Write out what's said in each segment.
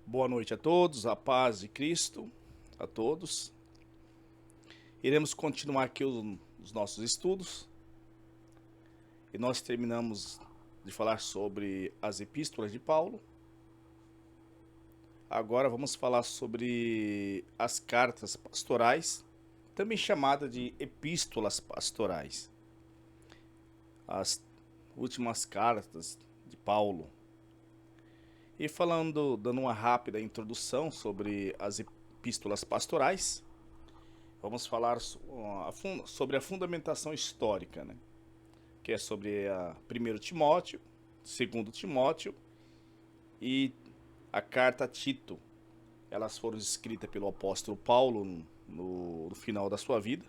Boa noite a todos, a paz de Cristo a todos. Iremos continuar aqui os nossos estudos e nós terminamos de falar sobre as epístolas de Paulo. Agora vamos falar sobre as cartas pastorais, também chamada de epístolas pastorais. As últimas cartas de Paulo. E dando uma rápida introdução sobre as epístolas pastorais, vamos falar sobre a fundamentação histórica, né? Que é sobre a 1 Timóteo, 2 Timóteo e a carta a Tito. Elas foram escritas pelo apóstolo Paulo no final da sua vida,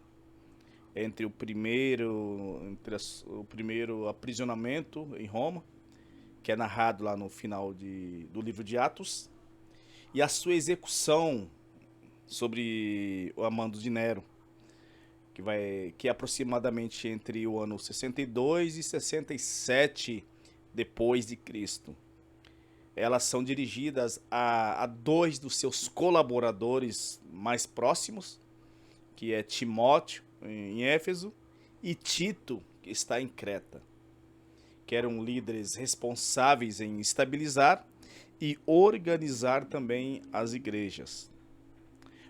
entre o primeiro aprisionamento em Roma, que é narrado lá no final do livro de Atos, e a sua execução sobre o Amando de Nero, que é aproximadamente entre o ano 62 e 67 depois de Cristo. Elas são dirigidas a dois dos seus colaboradores mais próximos, que é Timóteo, em Éfeso, e Tito, que está em Creta, que eram líderes responsáveis em estabilizar e organizar também as igrejas.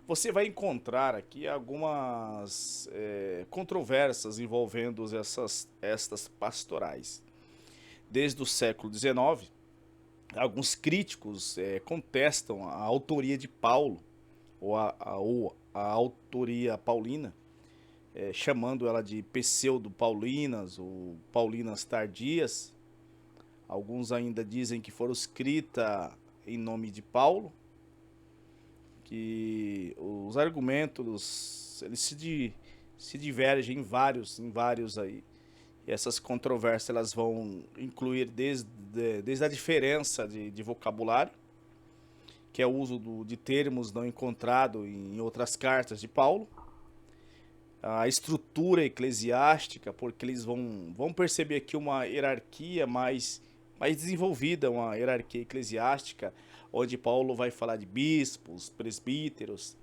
Você vai encontrar aqui algumas controvérsias envolvendo estas pastorais. Desde o século XIX, alguns críticos contestam a autoria de Paulo, ou a autoria paulina, chamando ela de pseudo-paulinas ou paulinas tardias. Alguns ainda dizem que foram escritas em nome de Paulo, que os argumentos eles se divergem em vários aí. E essas controvérsias elas vão incluir desde a diferença de vocabulário, que é o uso de termos não encontrados em outras cartas de Paulo, a estrutura eclesiástica, porque eles vão perceber aqui uma hierarquia mais desenvolvida, uma hierarquia eclesiástica, onde Paulo vai falar de bispos, presbíteros,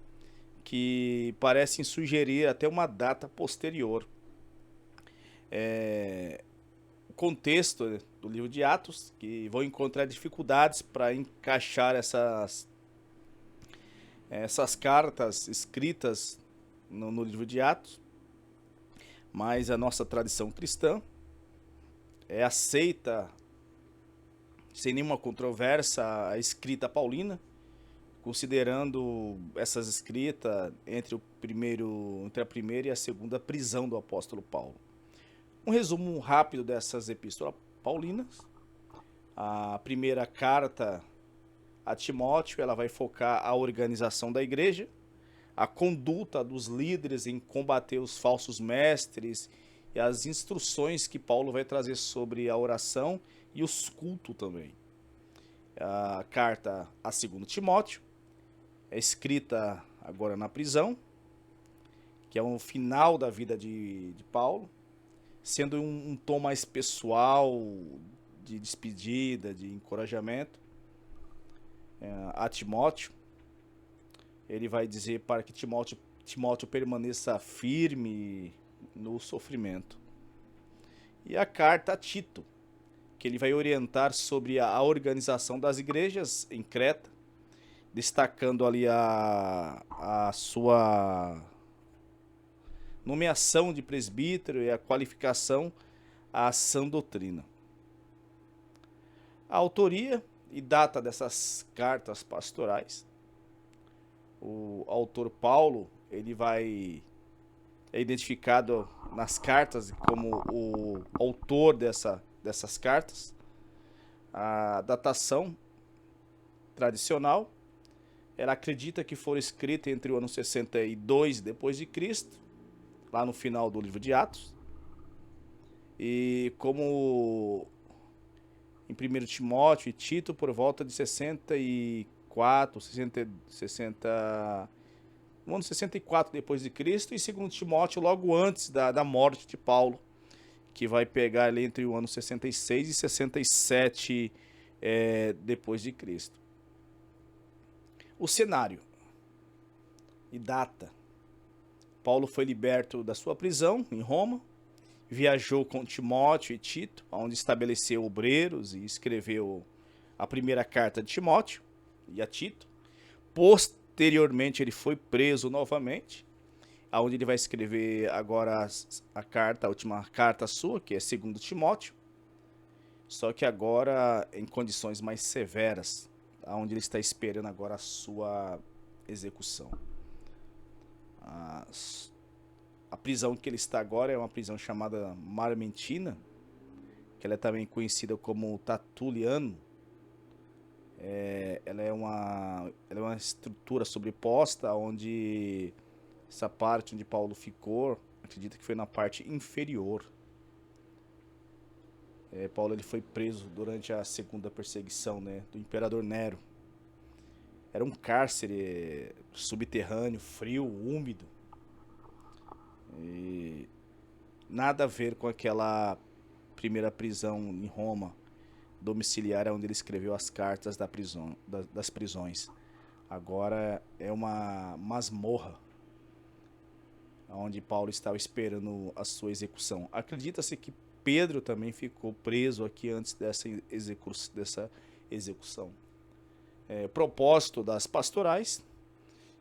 que parecem sugerir até uma data posterior. O contexto do livro de Atos, que vão encontrar dificuldades para encaixar essas cartas escritas no livro de Atos, mas a nossa tradição cristã aceita sem nenhuma controvérsia a escrita paulina, considerando essas escritas entre a primeira e a segunda prisão do apóstolo Paulo. Um resumo rápido dessas epístolas paulinas. A primeira carta a Timóteo, ela vai focar a organização da igreja, a conduta dos líderes em combater os falsos mestres e as instruções que Paulo vai trazer sobre a oração e os cultos também. A carta a 2 Timóteo é escrita agora na prisão, que é o final da vida de Paulo, sendo um tom mais pessoal, de despedida, de encorajamento a Timóteo. Ele vai dizer para que Timóteo permaneça firme no sofrimento. E a carta a Tito, que ele vai orientar sobre a organização das igrejas em Creta, destacando ali a sua nomeação de presbítero e a qualificação à sã doutrina. A autoria e data dessas cartas pastorais. O autor Paulo, ele é identificado nas cartas como o autor dessas cartas. A datação tradicional, ela acredita que foram escritas entre o ano 62 depois de Cristo, lá no final do livro de Atos. E como em 1 Timóteo e Tito, por volta de 64, 60, no ano 64 depois de Cristo, e 2 Timóteo logo antes da morte de Paulo, que vai pegar ali entre o ano 66 e 67 depois de Cristo. O cenário e data. Paulo foi liberto da sua prisão em Roma, viajou com Timóteo e Tito, onde estabeleceu obreiros e escreveu a primeira carta de Timóteo e a Tito. Posteriormente ele foi preso novamente, onde ele vai escrever agora a última carta sua, que é 2 Timóteo, só que agora em condições mais severas, onde ele está esperando agora a sua execução. A prisão que ele está agora é uma prisão chamada Marmentina, que ela é também conhecida como Tertuliano. Ela é uma estrutura sobreposta, onde essa parte onde Paulo ficou, acredita que foi na parte inferior. Paulo ele foi preso durante a segunda perseguição, né, do imperador Nero. Era um cárcere subterrâneo, frio, úmido. E nada a ver com aquela primeira prisão em Roma, domiciliar, onde ele escreveu as cartas das prisões. Agora é uma masmorra, onde Paulo estava esperando a sua execução. Acredita-se que Pedro também ficou preso aqui antes dessa execução. O propósito das pastorais,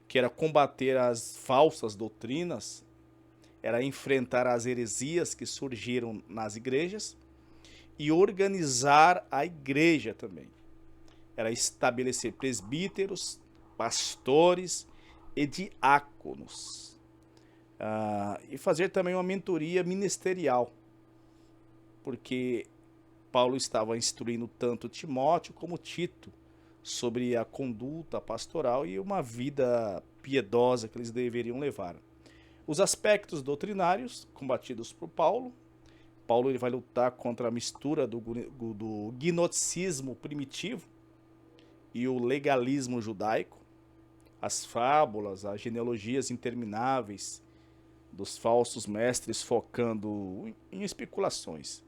que era combater as falsas doutrinas, era enfrentar as heresias que surgiram nas igrejas e organizar a igreja também. Era estabelecer presbíteros, pastores e diáconos. E fazer também uma mentoria ministerial, porque Paulo estava instruindo tanto Timóteo como Tito sobre a conduta pastoral e uma vida piedosa que eles deveriam levar. Os aspectos doutrinários combatidos por Paulo. Paulo ele vai lutar contra a mistura do gnosticismo primitivo e o legalismo judaico, as fábulas, as genealogias intermináveis dos falsos mestres focando em especulações.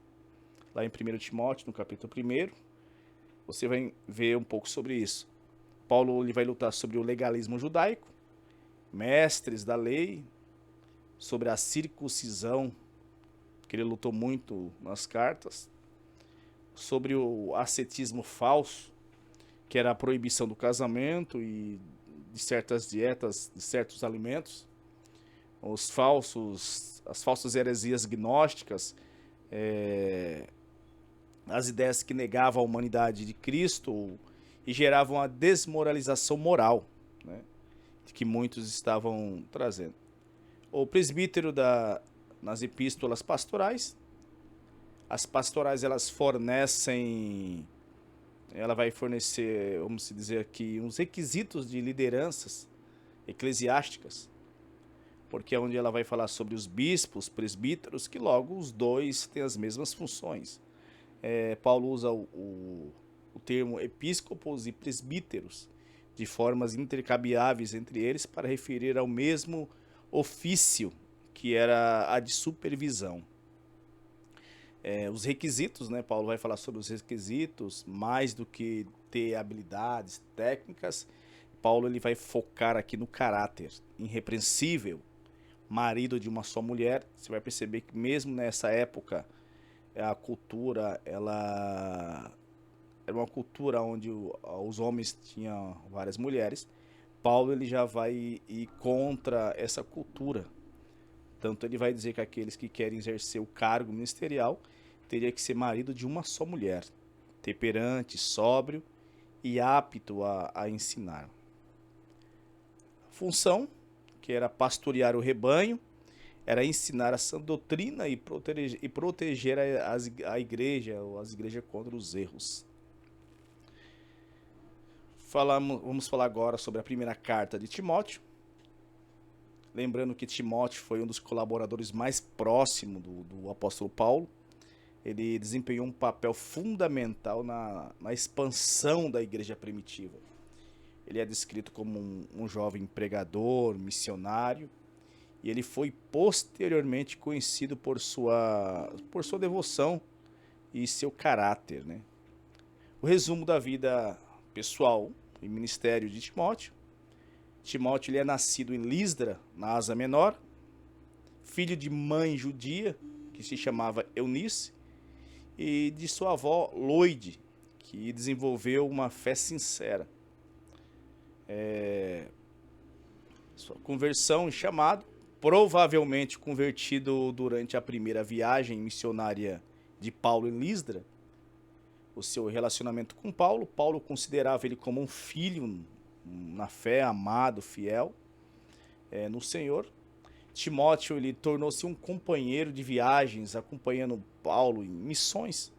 Lá em 1 Timóteo, no capítulo 1, você vai ver um pouco sobre isso. Paulo ele vai lutar sobre o legalismo judaico, mestres da lei, sobre a circuncisão, que ele lutou muito nas cartas, sobre o ascetismo falso, que era a proibição do casamento e de certas dietas, de certos alimentos, as falsas heresias gnósticas, as ideias que negavam a humanidade de Cristo e geravam a desmoralização moral, né, que muitos estavam trazendo. O presbítero nas epístolas pastorais. As pastorais ela vai fornecer, vamos dizer aqui, uns requisitos de lideranças eclesiásticas, porque é onde ela vai falar sobre os bispos, presbíteros, que logo os dois têm as mesmas funções. Paulo usa o termo episcopos e presbíteros de formas intercambiáveis entre eles para referir ao mesmo ofício, que era a de supervisão. Os requisitos, né? Paulo vai falar sobre os requisitos, mais do que ter habilidades técnicas. Paulo ele vai focar aqui no caráter irrepreensível, marido de uma só mulher. Você vai perceber que mesmo nessa época, a cultura, ela era uma cultura onde os homens tinham várias mulheres. Paulo ele já vai ir contra essa cultura. Tanto ele vai dizer que aqueles que querem exercer o cargo ministerial teria que ser marido de uma só mulher, temperante, sóbrio e apto a ensinar. Função, que era pastorear o rebanho, era ensinar a sã doutrina e proteger a igreja, ou as igrejas contra os erros. Vamos falar agora sobre a primeira carta de Timóteo. Lembrando que Timóteo foi um dos colaboradores mais próximos do apóstolo Paulo. Ele desempenhou um papel fundamental na expansão da igreja primitiva. Ele é descrito como um jovem pregador, missionário, e ele foi posteriormente conhecido por sua devoção e seu caráter, né? O resumo da vida pessoal e ministério de Timóteo. Timóteo ele é nascido em Listra, na Ásia Menor, filho de mãe judia, que se chamava Eunice, e de sua avó Loide, que desenvolveu uma fé sincera. Sua conversão e chamado, provavelmente convertido durante a primeira viagem missionária de Paulo em Listra. O seu relacionamento com Paulo, Paulo considerava ele como um filho na fé, amado, fiel no Senhor. Timóteo ele tornou-se um companheiro de viagens, acompanhando Paulo em missões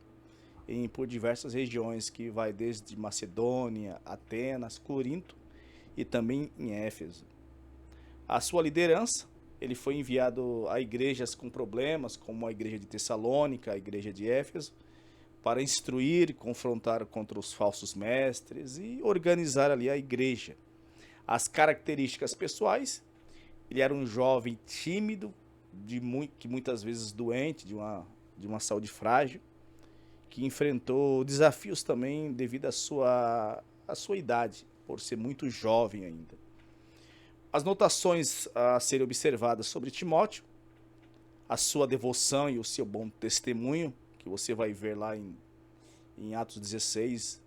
por diversas regiões, que vai desde Macedônia, Atenas, Corinto e também em Éfeso. A sua liderança, ele foi enviado a igrejas com problemas, como a igreja de Tessalônica, a igreja de Éfeso, para instruir e confrontar contra os falsos mestres e organizar ali a igreja. As características pessoais: ele era um jovem tímido, que muitas vezes doente, de uma saúde frágil, que enfrentou desafios também devido à sua idade, por ser muito jovem ainda. As notações a serem observadas sobre Timóteo: a sua devoção e o seu bom testemunho, que você vai ver lá em Atos 16,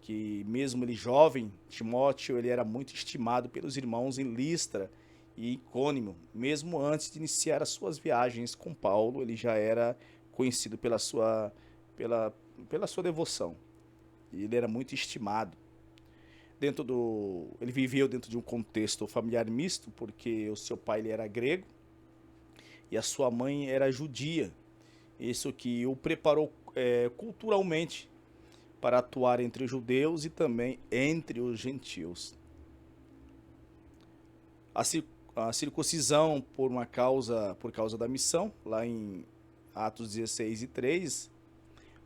que mesmo ele jovem, Timóteo ele era muito estimado pelos irmãos em Listra e Icônio. Mesmo antes de iniciar as suas viagens com Paulo, ele já era conhecido pela sua devoção. E ele era muito estimado. Ele viveu dentro de um contexto familiar misto, porque o seu pai ele era grego e a sua mãe era judia. Isso que o preparou culturalmente para atuar entre os judeus e também entre os gentios. A circuncisão por causa da missão, lá em Atos 16:3,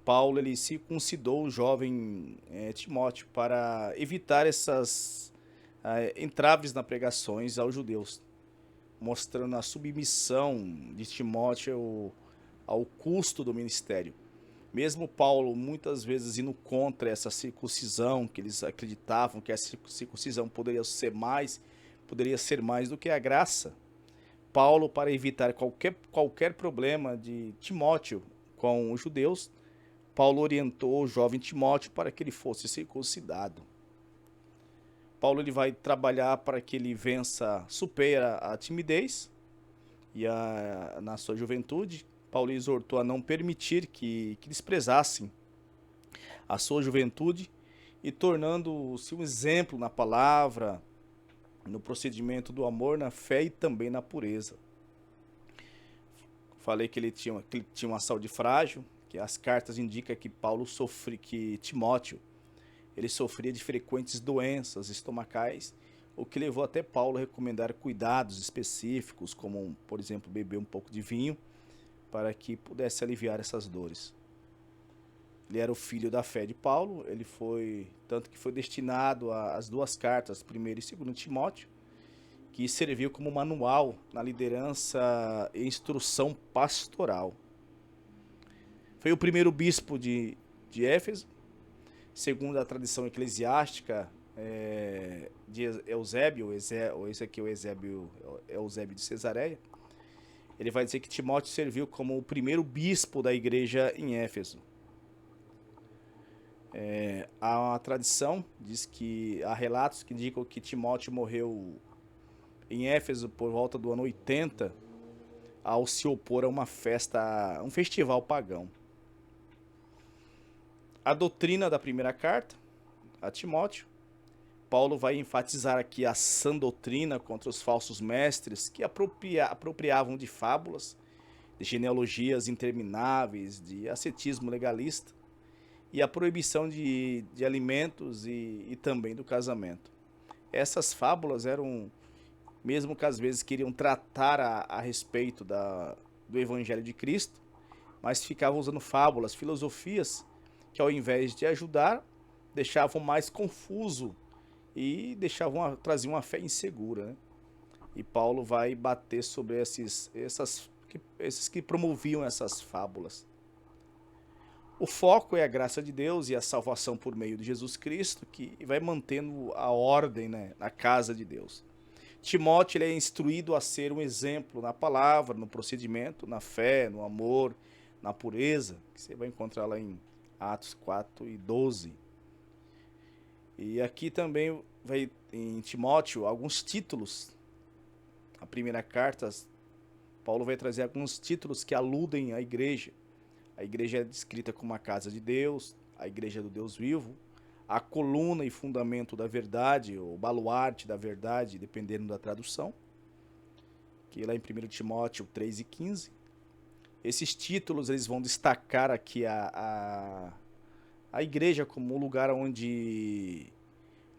Paulo ele circuncidou o jovem Timóteo para evitar essas entraves nas pregações aos judeus, mostrando a submissão de Timóteo ao custo do ministério. Mesmo Paulo muitas vezes indo contra essa circuncisão, que eles acreditavam que a circuncisão poderia ser mais do que a graça, Paulo, para evitar qualquer problema de Timóteo com os judeus, Paulo orientou o jovem Timóteo para que ele fosse circuncidado. Paulo ele vai trabalhar para que ele supera a timidez e na sua juventude. Paulo exortou a não permitir que desprezassem a sua juventude e tornando-se um exemplo na palavra, no procedimento do amor, na fé e também na pureza. Falei que ele tinha uma saúde frágil, que as cartas indicam que Timóteo ele sofria de frequentes doenças estomacais, o que levou até Paulo a recomendar cuidados específicos, como, por exemplo, beber um pouco de vinho, para que pudesse aliviar essas dores. Ele era o filho da fé de Paulo, tanto que foi destinado às duas cartas, 1º e 2º Timóteo, que serviu como manual na liderança e instrução pastoral. Foi o primeiro bispo de Éfeso, segundo a tradição eclesiástica de Eusébio, esse aqui é o Eusébio de Cesareia. Ele vai dizer que Timóteo serviu como o primeiro bispo da igreja em Éfeso. Há uma tradição, há relatos que indicam que Timóteo morreu em Éfeso por volta do ano 80, ao se opor a um festival pagão. A doutrina da primeira carta a Timóteo: Paulo vai enfatizar aqui a sã doutrina contra os falsos mestres que apropriavam de fábulas, de genealogias intermináveis, de ascetismo legalista e a proibição de alimentos e também do casamento. Essas fábulas eram, mesmo que às vezes queriam tratar a respeito do Evangelho de Cristo, mas ficavam usando fábulas, filosofias, que ao invés de ajudar, deixavam mais confuso e traziam uma fé insegura, né? E Paulo vai bater sobre esses que promoviam essas fábulas. O foco é a graça de Deus e a salvação por meio de Jesus Cristo, que vai mantendo a ordem, né, na casa de Deus. Timóteo ele é instruído a ser um exemplo na palavra, no procedimento, na fé, no amor, na pureza, que você vai encontrar lá em Atos 4:12. E aqui também vai em Timóteo alguns títulos. A primeira carta, Paulo vai trazer alguns títulos que aludem à igreja. A igreja é descrita como a casa de Deus, a igreja do Deus vivo, a coluna e fundamento da verdade, ou baluarte da verdade, dependendo da tradução, que lá em 1 Timóteo 3:15. Esses títulos eles vão destacar aqui a igreja como um lugar onde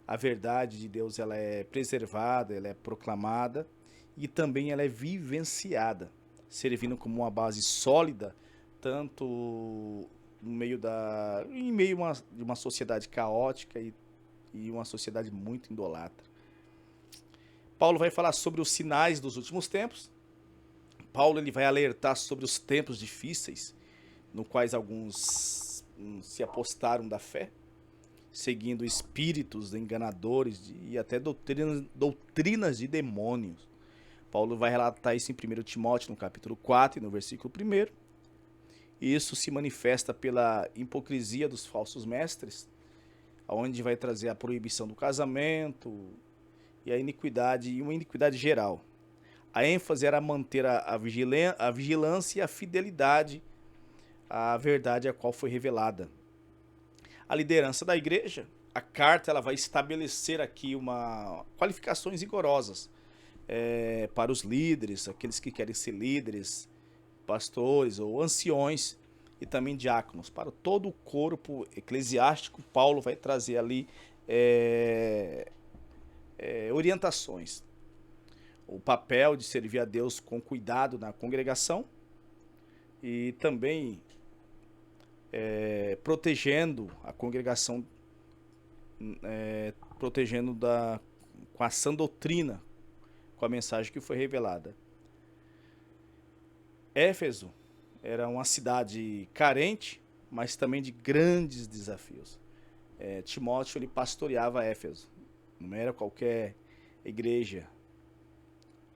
a verdade de Deus ela é preservada, ela é proclamada e também ela é vivenciada, servindo como uma base sólida, tanto no meio de uma sociedade caótica e uma sociedade muito idolatra. Paulo vai falar sobre os sinais dos últimos tempos. Paulo ele vai alertar sobre os tempos difíceis, no quais alguns se apostaram da fé, seguindo espíritos enganadores e até doutrinas de demônios. Paulo vai relatar isso em 1 Timóteo, no capítulo 4 e no versículo 1. E isso se manifesta pela hipocrisia dos falsos mestres, onde vai trazer a proibição do casamento e uma iniquidade geral. A ênfase era manter a vigilância e a fidelidade à verdade a qual foi revelada. A liderança da igreja, a carta ela vai estabelecer aqui qualificações rigorosas para os líderes, aqueles que querem ser líderes, pastores ou anciões e também diáconos. Para todo o corpo eclesiástico, Paulo vai trazer ali orientações. O papel de servir a Deus com cuidado na congregação e também protegendo a congregação, protegendo com a sã doutrina, com a mensagem que foi revelada. Éfeso era uma cidade carente, mas também de grandes desafios. Timóteo ele pastoreava Éfeso, não era qualquer igreja.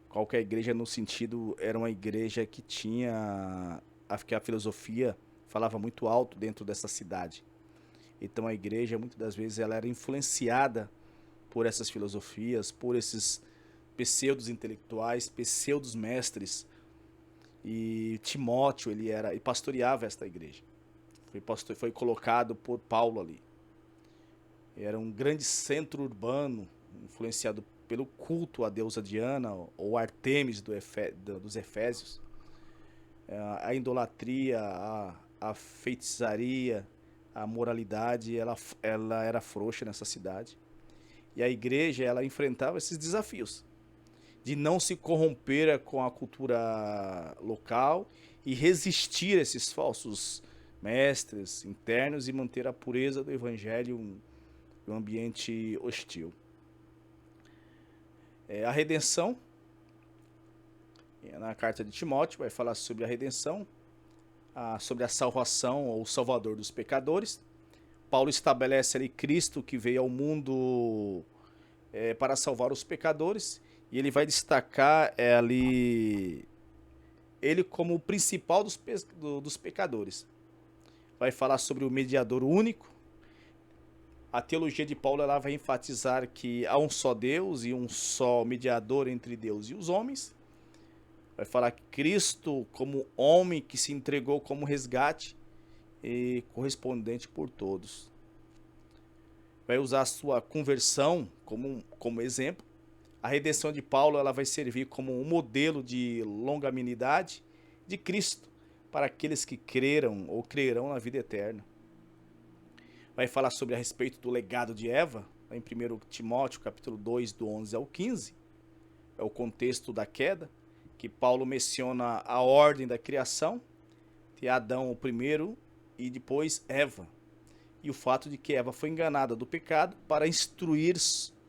Qualquer igreja no sentido, era uma igreja que tinha, que a filosofia falava muito alto dentro dessa cidade. Então a igreja, muitas das vezes, ela era influenciada por essas filosofias, por esses pseudos intelectuais, pseudos mestres. E Timóteo, ele pastoreava esta igreja. Foi colocado por Paulo ali. Era um grande centro urbano, influenciado pelo culto à deusa Diana ou Artemis dos Efésios. A idolatria, a feitiçaria, a moralidade, ela era frouxa nessa cidade. E a igreja, ela enfrentava esses desafios de não se corromper com a cultura local e resistir a esses falsos mestres internos e manter a pureza do evangelho em um ambiente hostil. A redenção, na carta de Timóteo, vai falar sobre a redenção, sobre a salvação ou o salvador dos pecadores. Paulo estabelece ali Cristo que veio ao mundo para salvar os pecadores, e ele vai destacar ali ele como o principal dos pecadores. Vai falar sobre o mediador único. A teologia de Paulo ela vai enfatizar que há um só Deus e um só mediador entre Deus e os homens. Vai falar que Cristo como homem que se entregou como resgate e correspondente por todos. Vai usar a sua conversão como exemplo. A redenção de Paulo ela vai servir como um modelo de longanimidade de Cristo para aqueles que creram ou crerão na vida eterna. Vai falar sobre a respeito do legado de Eva, em 1 Timóteo, capítulo 2, do 11 ao 15. É o contexto da queda, que Paulo menciona a ordem da criação, que é Adão o primeiro e depois Eva. E o fato de que Eva foi enganada do pecado para instruir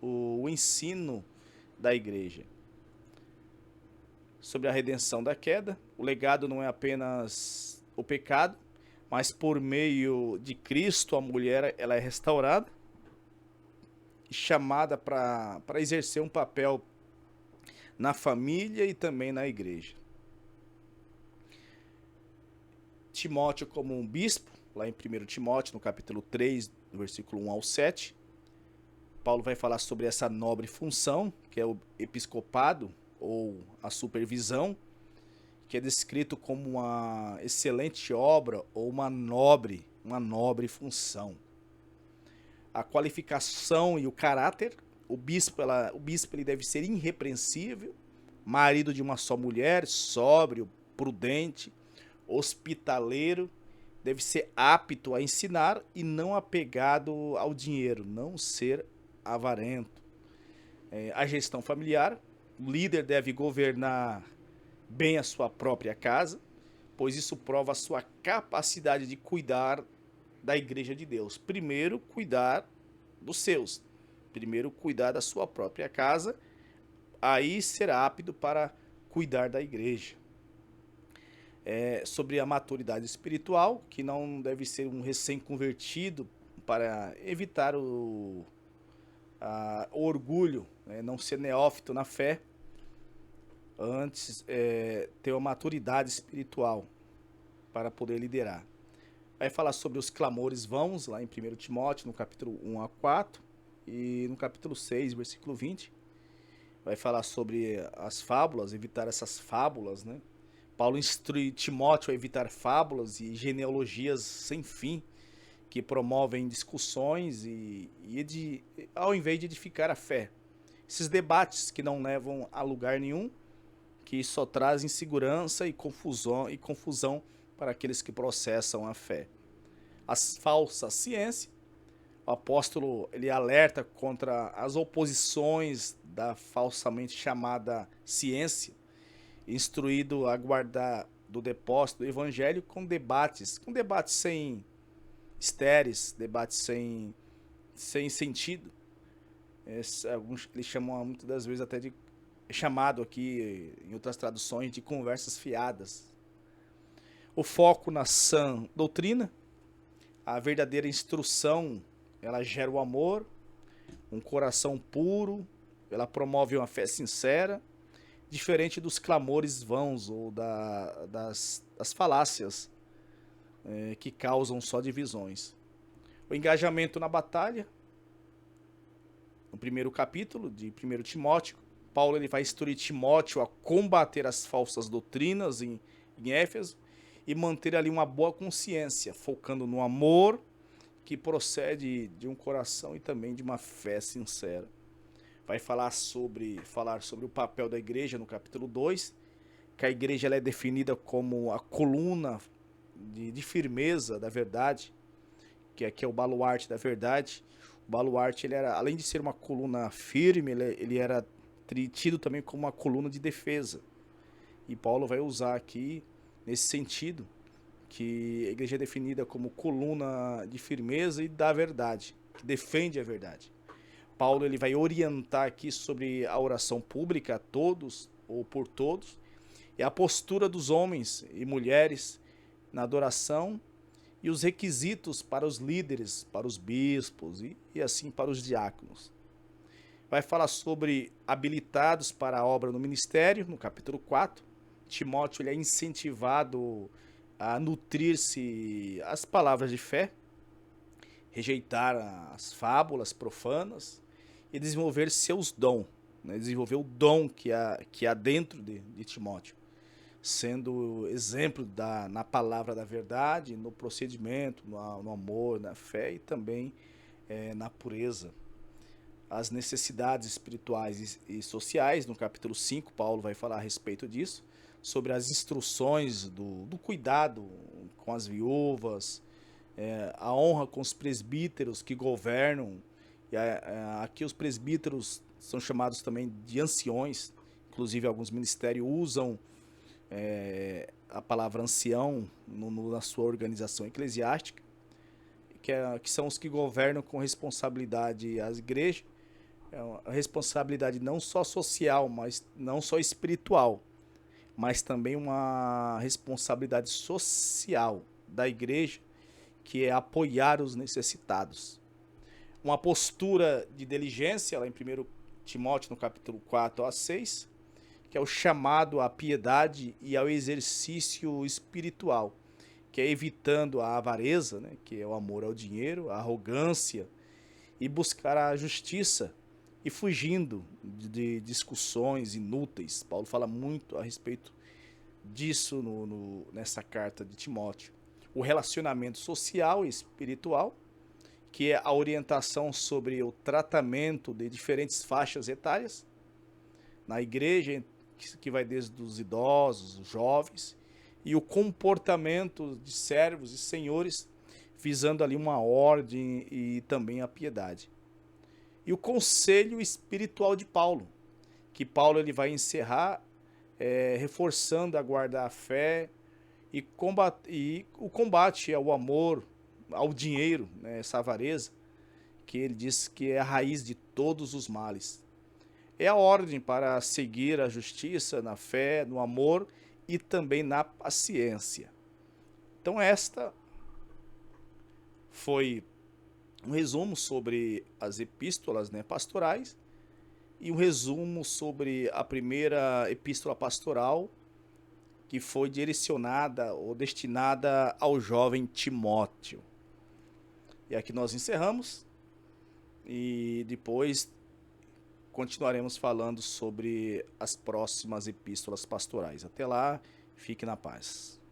o ensino da igreja. Sobre a redenção da queda, o legado não é apenas o pecado, mas por meio de Cristo a mulher ela é restaurada e chamada para exercer um papel na família e também na igreja. Timóteo como um bispo, lá em 1 Timóteo, no capítulo 3, do versículo 1 ao 7, Paulo vai falar sobre essa nobre função, que é o episcopado, ou a supervisão, que é descrito como uma excelente obra ou uma nobre função. A qualificação e o caráter, o bispo ele deve ser irrepreensível, marido de uma só mulher, sóbrio, prudente, hospitaleiro, deve ser apto a ensinar e não apegado ao dinheiro, não ser avarento. A gestão familiar, o líder deve governar bem a sua própria casa, pois isso prova a sua capacidade de cuidar da igreja de Deus. Primeiro, cuidar dos seus. Primeiro, cuidar da sua própria casa, aí será apto para cuidar da igreja. Sobre a maturidade espiritual, que não deve ser um recém-convertido para evitar o orgulho, não ser neófito na fé, antes ter uma maturidade espiritual para poder liderar. Vai falar sobre os clamores vãos, lá em 1 Timóteo, no capítulo 1 a 4, e no capítulo 6, versículo 20, vai falar sobre as fábulas, evitar essas fábulas, né? Paulo instrui Timóteo a evitar fábulas e genealogias sem fim, que promovem discussões ao invés de edificar a fé. Esses debates que não levam a lugar nenhum, que só trazem insegurança e confusão para aqueles que processam a fé. As falsas ciências, o apóstolo ele alerta contra as oposições da falsamente chamada ciência, instruído a guardar do depósito do evangelho com debates sem estéreis, debates sem sentido. Alguns eles chamam muitas das vezes até de chamado aqui em outras traduções de conversas fiadas. O foco na sã doutrina, a verdadeira instrução, ela gera o amor, um coração puro, ela promove uma fé sincera, diferente dos clamores vãos ou das falácias que causam só divisões. O engajamento na batalha, no primeiro capítulo de 1 Timóteo, Paulo ele vai instruir Timóteo a combater as falsas doutrinas em Éfeso e manter ali uma boa consciência, focando no amor que procede de um coração e também de uma fé sincera. Vai falar sobre o papel da igreja no capítulo 2, que a igreja ela é definida como a coluna de firmeza da verdade, que aqui é o baluarte da verdade. O baluarte, ele era, além de ser uma coluna firme, ele era tido também como uma coluna de defesa. E Paulo vai usar aqui, nesse sentido, que a igreja é definida como coluna de firmeza e da verdade, que defende a verdade. Paulo ele vai orientar aqui sobre a oração pública a todos ou por todos e a postura dos homens e mulheres na adoração e os requisitos para os líderes, para os bispos e assim para os diáconos. Vai falar sobre habilitados para a obra no ministério, no capítulo 4. Timóteo ele é incentivado a nutrir-se as palavras de fé, rejeitar as fábulas profanas e desenvolver seus dons, né? Desenvolver o dom que há dentro de Timóteo, sendo exemplo na palavra da verdade, no procedimento, no amor, na fé e também na pureza. As necessidades espirituais e sociais, no capítulo 5, Paulo vai falar a respeito disso, sobre as instruções do cuidado com as viúvas, a honra com os presbíteros que governam. Aqui os presbíteros são chamados também de anciões, inclusive alguns ministérios usam a palavra ancião na sua organização eclesiástica, que são os que governam com responsabilidade as igrejas, a responsabilidade não só social, mas não só espiritual, mas também uma responsabilidade social da igreja, que é apoiar os necessitados. Uma postura de diligência, lá em 1 Timóteo, no capítulo 4 a 6, que é o chamado à piedade e ao exercício espiritual, que é evitando a avareza, né, que é o amor ao dinheiro, a arrogância, e buscar a justiça, e fugindo de discussões inúteis. Paulo fala muito a respeito disso nessa carta de Timóteo. O relacionamento social e espiritual, que é a orientação sobre o tratamento de diferentes faixas etárias na igreja, que vai desde os idosos, os jovens, e o comportamento de servos e senhores, visando ali uma ordem e também a piedade. E o conselho espiritual de Paulo, que Paulo ele vai encerrar reforçando a guardar a fé e o combate ao amor, ao dinheiro, né, essa avareza, que ele diz que é a raiz de todos os males. É a ordem para seguir a justiça na fé, no amor e também na paciência. Então esta foi um resumo sobre as epístolas, né, pastorais, e um resumo sobre a primeira epístola pastoral, que foi direcionada ou destinada ao jovem Timóteo. E aqui nós encerramos e depois continuaremos falando sobre as próximas epístolas pastorais. Até lá, fique na paz.